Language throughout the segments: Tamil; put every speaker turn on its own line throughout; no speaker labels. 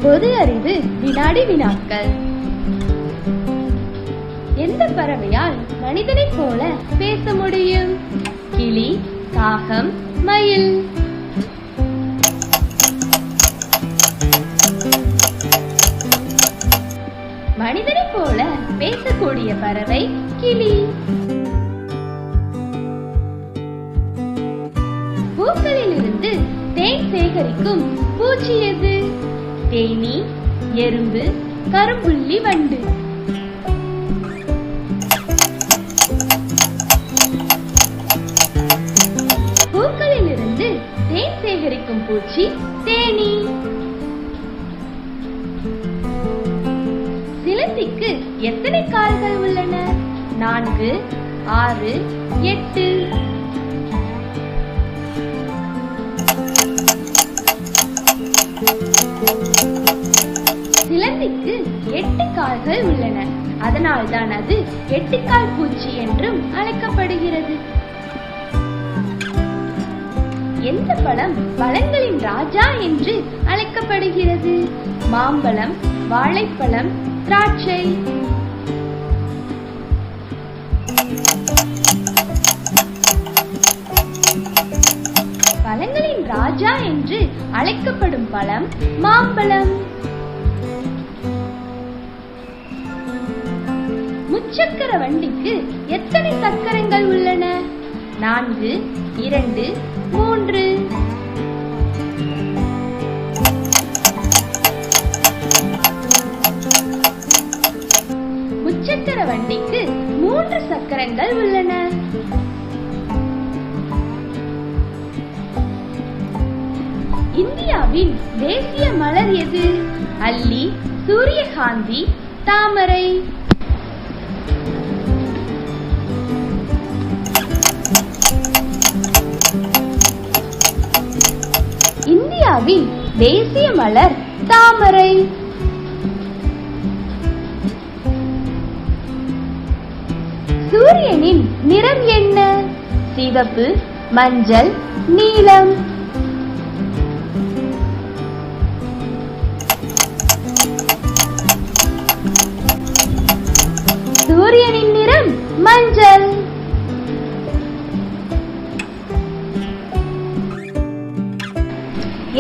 பொது அறிவு வினாடி வினாக்கள். எந்த பறவையால் மனிதனைப் போல பேச முடியும்? கிளி, காகம், மயில். மனிதனைப் போல பேசக்கூடிய பறவை கிளி. பூக்களில் இருந்து தேன் சேகரிக்கும் பூச்சி எது? தேனீ, எறும்பு, கரும்புள்ளி வண்டு. பூக்களில் இருந்து தேன் சேகரிக்கும் பூச்சி தேனீ. சிலந்திக்கு எத்தனை கால்கள் உள்ளன? 4, 6, 8. சிலந்திக்கு 8 கால்கள் உள்ளன. அதனால்தான் அது 8 கால் பூச்சி என்றும் அழைக்கப்படுகிறது. எந்த பழம் பழங்களின் ராஜா என்று அழைக்கப்படுகிறது? மாம்பழம், வாழைப்பழம், திராட்சை. பழங்களின் ராஜா என்று அழைக்கப்படும் பழம் மாம்பழம். முச்சக்கர வண்டிக்கு எத்தனை சக்கரங்கள் உள்ளன? 4, 2, 3. முச்சக்கர வண்டிக்கு 3 சக்கரங்கள் உள்ளன. இந்தியாவின் தேசிய மலர் எது? அல்லி, சூரியகாந்தி, தாமரை. இந்தியாவின் தேசிய மலர் தாமரை. சூரியனின் நிறம் என்ன? சிவப்பு, மஞ்சள், நீலம். சூரியனின் நிறம் மஞ்சள்.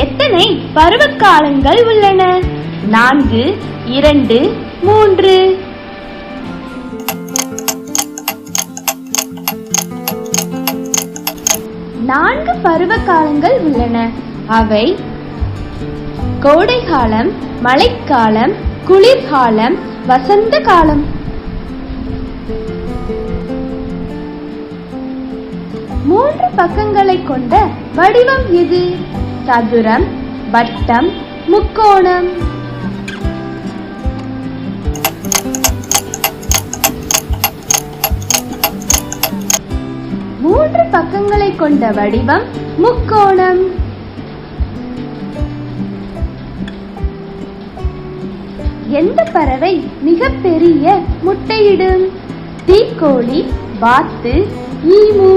எத்தனை பருவகாலங்கள் உள்ளன? 4, 2, 3. 4 பருவகாலங்கள் உள்ளன. அவை கோடைகாலம், மழைக்காலம், குளிர்காலம், வசந்த காலம். 3 பக்கங்களை கொண்ட வடிவம் எது? சதுரம், வட்டம், முக்கோணம். 3 பக்கங்களை கொண்ட வடிவம் முக்கோணம். எந்த பறவை மிகப்பெரிய முட்டையிடும்? தீக்கோழி, வாத்து, ஈமு.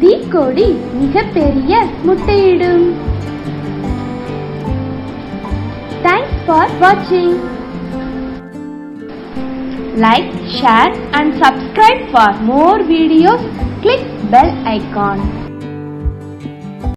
தீக்கோழி மிகப்பெரிய முட்டையிடும். Thanks for watching. Like, share and subscribe for more videos. Click bell icon.